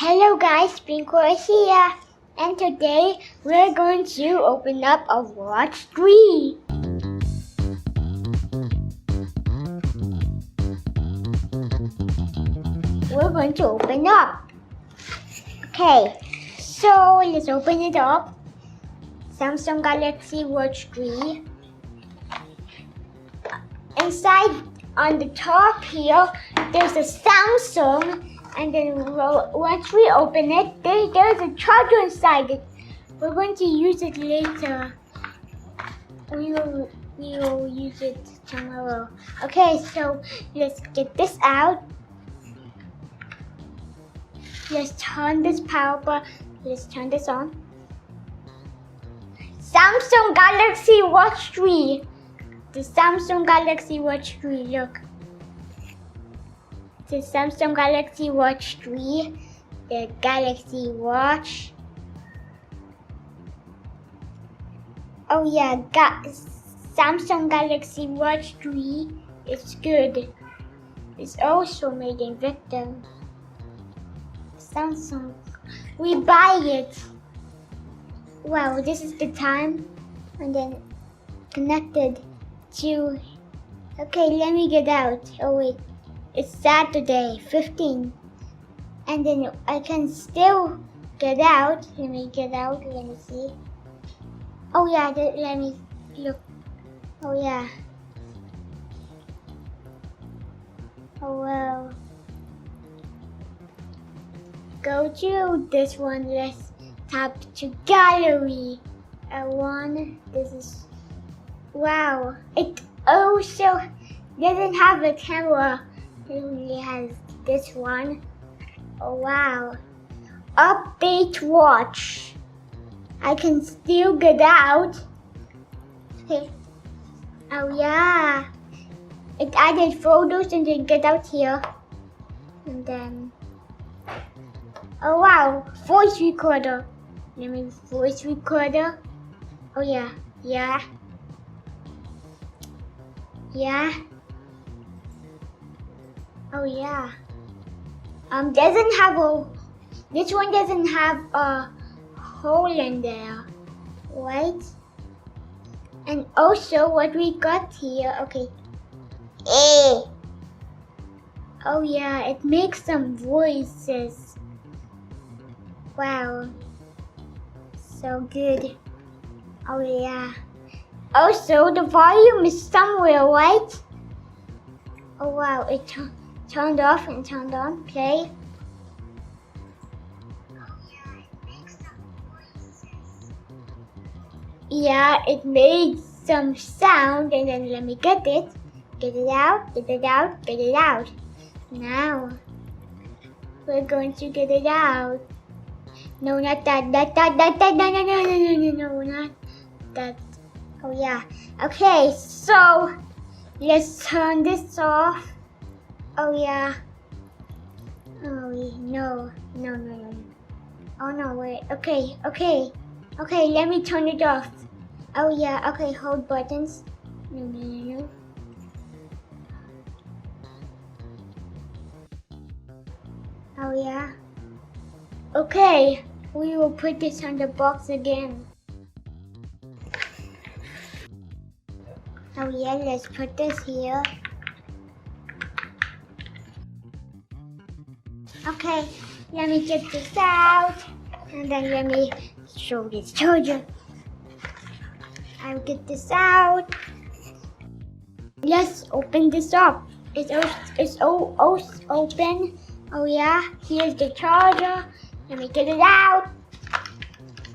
Hello guys, Bengkoy here, and today we're going to open up a watch 3. We're going to open up. Okay, so let's open it up. Samsung Galaxy Watch 3. Inside on the top here, there's a Samsung. And then once we open it, there's a charger inside it. We're going to use it later. We will use it tomorrow. Okay, so let's get this out. Let's turn this power button. Let's turn this on. Samsung Galaxy Watch 3. The Samsung Galaxy Watch 3. Look. The Samsung Galaxy Watch 3, the Galaxy Watch. Oh yeah, Samsung Galaxy Watch 3 is good. It's also made in Vietnam. Samsung, we buy it. Wow, this is the time, and then connected to. Okay, let me get out. Oh wait. It's Saturday, 15. And then I can still get out. Let me get out. Let me see. Oh yeah, let me look. Oh yeah. Oh wow. Go to this one. Let's tap to gallery. This is, wow. It also doesn't have a camera. It only has this one. Oh wow. Update watch. I can still get out. Okay. Oh yeah. It added photos and then get out here. And then. Oh wow. Voice recorder. Let me voice recorder. Oh yeah. Yeah. Yeah. Oh yeah. This one doesn't have a hole in there, right? And also what we got here, okay. Oh yeah, it makes some voices. Wow. So good. Oh yeah. Also the volume is somewhere, right? Oh wow, it turned off and turned on. Play. Oh yeah, it makes some voices. Yeah, it made some sound, and then let me get it. Get it out, get it out, get it out. Now, we're going to get it out. No, not that, no, not that. Oh yeah. Okay, so let's turn this off. Oh yeah. Oh no. Oh no, wait. Okay. Let me turn it off. Oh yeah. Okay, hold buttons. No. Oh yeah. Okay, we will put this on the box again. Oh yeah, let's put this here. Okay, let me get this out, and then let me show this charger. I'll get this out. Let's open this up. It's all open. Oh yeah, here's the charger. Let me get it out.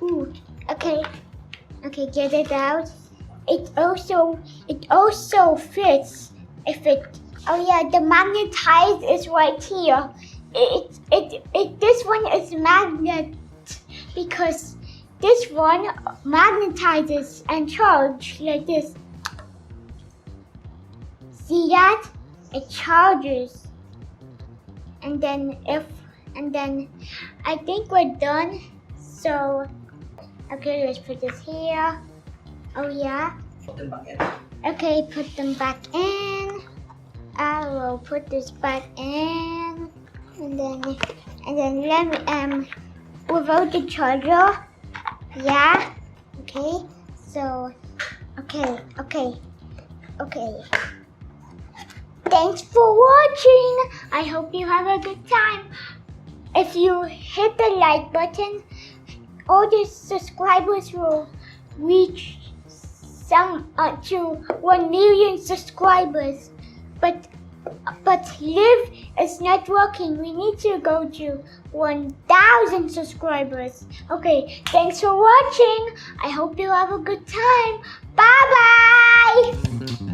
Ooh, okay, get it out. It also fits. Oh yeah, the magnetize is right here. This one is magnet because this one magnetizes and charges like this. See that? It charges. And then I think we're done. So okay, let's put this here. Oh yeah. Put them back in. Okay, put them back in. I will put this back in. And and then without the charger. Yeah. Okay. So, okay. Thanks for watching. I hope you have a good time. If you hit the like button, all the subscribers will reach to 1 million subscribers. But Live is not working. We need to go to 1,000 subscribers. Okay, thanks for watching. I hope you have a good time. Bye bye.